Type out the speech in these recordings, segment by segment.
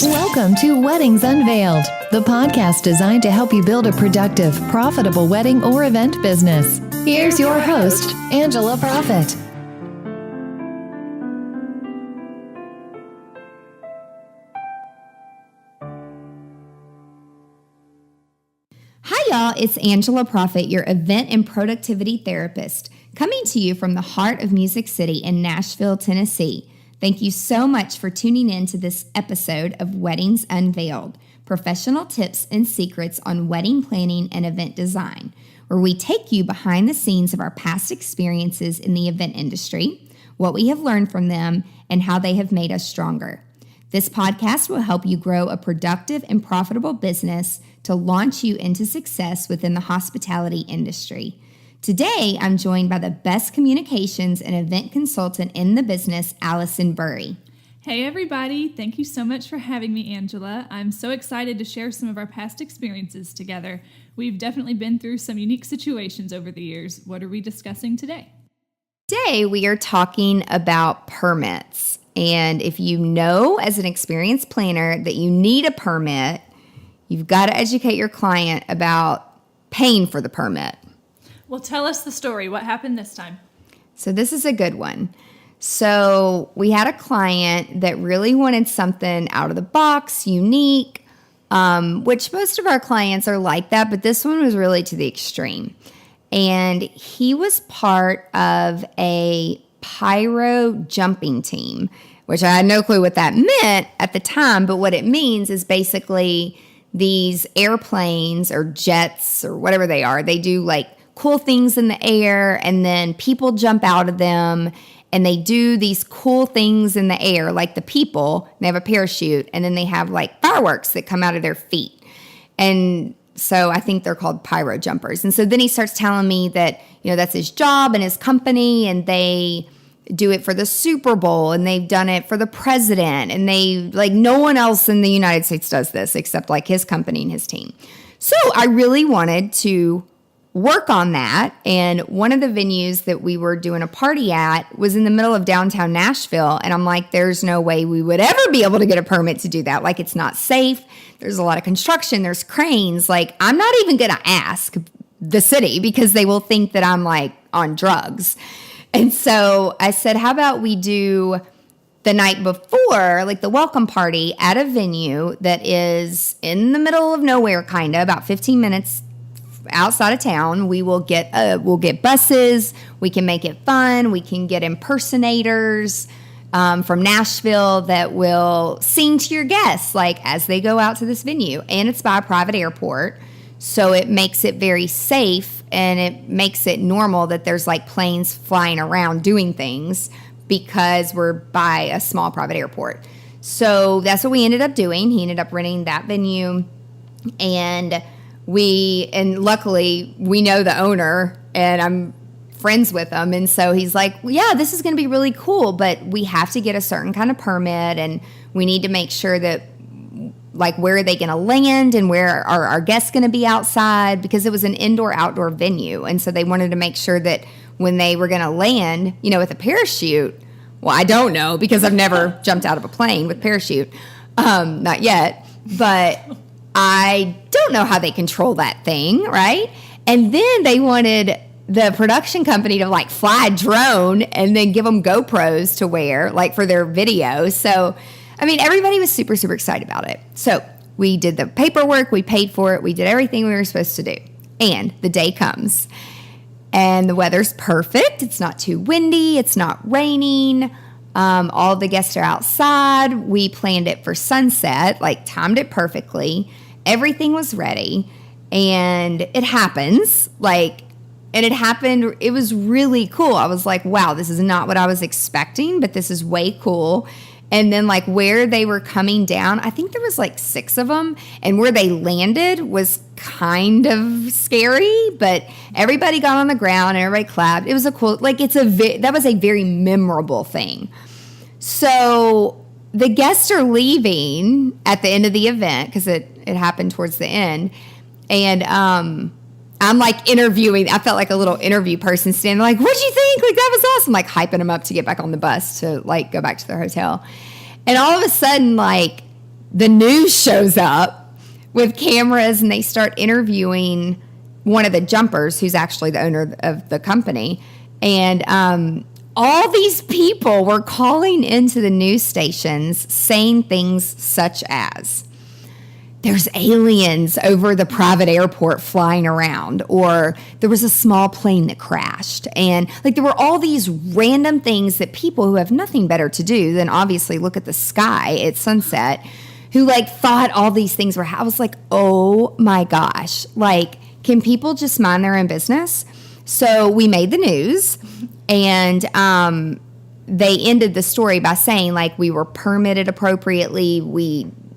Welcome to Weddings Unveiled, the podcast designed to help you build a productive, profitable wedding or event business. Here's your host, Angela Profit. Hi, y'all. It's Angela Profit, your event and productivity therapist, coming to you from the heart of Music City in Nashville, Tennessee. Thank you so much for tuning in to this episode of Weddings Unveiled, professional tips and secrets on wedding planning and event design, where we take you behind the scenes of our past experiences in the event industry, what we have learned from them, and how they have made us stronger. This podcast will help you grow a productive and profitable business to launch you into success within the hospitality industry. Today, I'm joined by the best communications and event consultant in the business, Alison Burry. Hey everybody, thank you so much for having me, Angela. I'm so excited to share some of our past experiences together. We've definitely been through some unique situations over the years. What are we discussing today? Today, we are talking about permits. And if you know as an experienced planner that you need a permit, you've got to educate your client about paying for the permit. Well, tell us the story. What happened this time? So this is a good one. So we had a client that really wanted something out of the box, unique, which most of our clients are like that, but this one was really to the extreme. And he was part of a pyro jumping team, which I had no clue what that meant at the time, but what it means is basically these airplanes or jets or whatever they are, they do like cool things in the air, and then people jump out of them, and they do these cool things in the air, like the people, they have a parachute, and then they have like fireworks that come out of their feet. And so I think they're called pyro jumpers. And so then he starts telling me that, that's his job and his company, and they do it for the Super Bowl, and they've done it for the president, and no one else in the United States does this except like his company and his team. So I really wanted to work on that. And one of the venues that we were doing a party at was in the middle of downtown Nashville. And I'm like, there's no way we would ever be able to get a permit to do that. Like, it's not safe. There's a lot of construction. There's cranes. Like, I'm not even going to ask the city because they will think that I'm like on drugs. And so I said, how about we do the night before, like the welcome party at a venue that is in the middle of nowhere, kind of about 15 minutes outside of town. We'll get buses. We can make it fun. We can get impersonators from Nashville that will sing to your guests like as they go out to this venue. And it's by a private airport, so it makes it very safe, and it makes it normal that there's like planes flying around doing things because we're by a small private airport. So that's what we ended up doing. He ended up renting that venue, and luckily we know the owner, and I'm friends with him. And so he's like, well, yeah, this is going to be really cool, but we have to get a certain kind of permit, and we need to make sure that like, where are they going to land, and where are our guests going to be outside, because it was an indoor-outdoor venue. And so they wanted to make sure that when they were going to land, with a parachute, well, I don't know because I've never jumped out of a plane with parachute, not yet, but I don't know how they control that thing, right? And then they wanted the production company to like fly a drone and then give them GoPros to wear like for their videos. So, everybody was super, super excited about it. So we did the paperwork, we paid for it, we did everything we were supposed to do. And the day comes, and the weather's perfect. It's not too windy. It's not raining. All the guests are outside. We planned it for sunset, like timed it perfectly. Everything was ready, and it happens. It was really cool. I was like, wow, this is not what I was expecting, but this is way cool. And then like where they were coming down, I think there was like 6 of them, and where they landed was kind of scary, but everybody got on the ground and everybody clapped. It was a cool, that was a very memorable thing. So the guests are leaving at the end of the event because it happened towards the end. And I'm like interviewing. I felt like a little interview person standing like, what'd you think? Like, that was awesome. Like hyping them up to get back on the bus to like go back to their hotel. And all of a sudden, like, the news shows up with cameras and they start interviewing one of the jumpers, who's actually the owner of the company. And all these people were calling into the news stations saying things such as, there's aliens over the private airport flying around, or there was a small plane that crashed. And like, there were all these random things that people who have nothing better to do than obviously look at the sky at sunset, who like thought all these things were, I was like, oh my gosh, like, can people just mind their own business? So we made the news, and they ended the story by saying, like, we were permitted appropriately.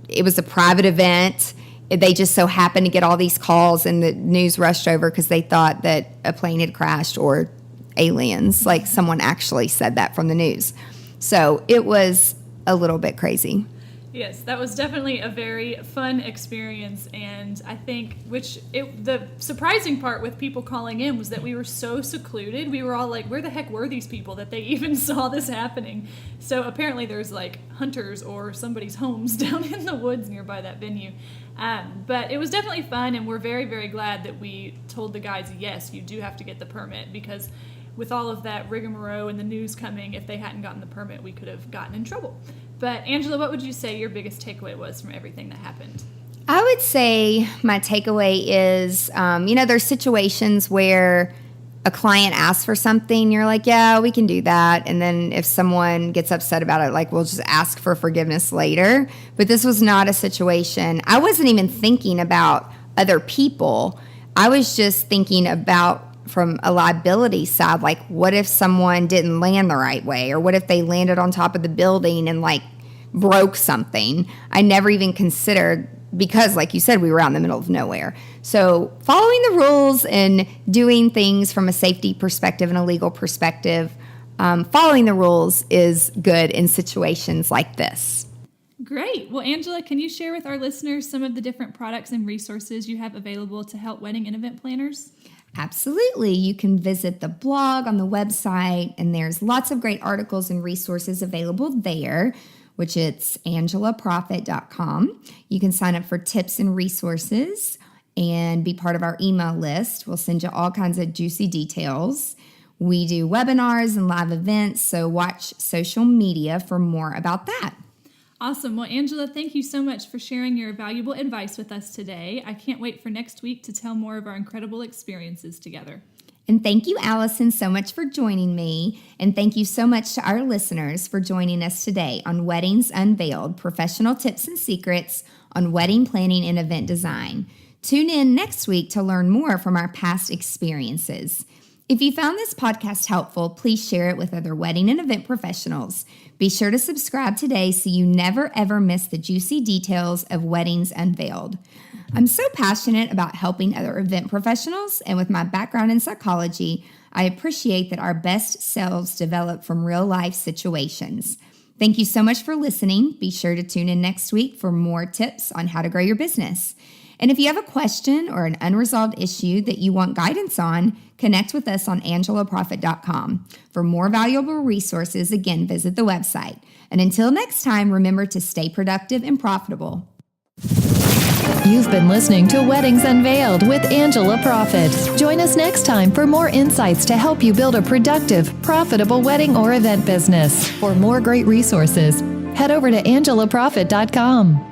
It was a private event. They just so happened to get all these calls, and the news rushed over because they thought that a plane had crashed or aliens. Like, someone actually said that from the news. So it was a little bit crazy. Yes, that was definitely a very fun experience, and I think the surprising part with people calling in was that we were so secluded. We were all like, where the heck were these people that they even saw this happening? So apparently there's like hunters or somebody's homes down in the woods nearby that venue. But it was definitely fun, and we're very, very glad that we told the guys, yes, you do have to get the permit, because with all of that rigmarole and the news coming, if they hadn't gotten the permit, we could have gotten in trouble. But Angela, what would you say your biggest takeaway was from everything that happened? I would say my takeaway is, there's situations where a client asks for something, you're like, yeah, we can do that. And then if someone gets upset about it, like, we'll just ask for forgiveness later. But this was not a situation. I wasn't even thinking about other people. I was just thinking about from a liability side, like, what if someone didn't land the right way, or what if they landed on top of the building and like broke something? I never even considered, because like you said, we were out in the middle of nowhere. So following the rules and doing things from a safety perspective and a legal perspective, following the rules is good in situations like this. Great. Well, Angela, can you share with our listeners some of the different products and resources you have available to help wedding and event planners? Absolutely. You can visit the blog on the website, and there's lots of great articles and resources available there, which it's angelaprofit.com. You can sign up for tips and resources and be part of our email list. We'll send you all kinds of juicy details. We do webinars and live events, so watch social media for more about that. Awesome. Well, Angela, thank you so much for sharing your valuable advice with us today. I can't wait for next week to tell more of our incredible experiences together. And thank you, Alison, so much for joining me. And thank you so much to our listeners for joining us today on Weddings Unveiled, professional tips and secrets on wedding planning and event design. Tune in next week to learn more from our past experiences. If you found this podcast helpful, please share it with other wedding and event professionals. Be sure to subscribe today so you never, ever miss the juicy details of Weddings Unveiled. I'm so passionate about helping other event professionals, and with my background in psychology, I appreciate that our best selves develop from real-life situations. Thank you so much for listening. Be sure to tune in next week for more tips on how to grow your business. And if you have a question or an unresolved issue that you want guidance on, connect with us on angelaprofit.com. For more valuable resources, again, visit the website. And until next time, remember to stay productive and profitable. You've been listening to Weddings Unveiled with Angela Profit. Join us next time for more insights to help you build a productive, profitable wedding or event business. For more great resources, head over to angelaprofit.com.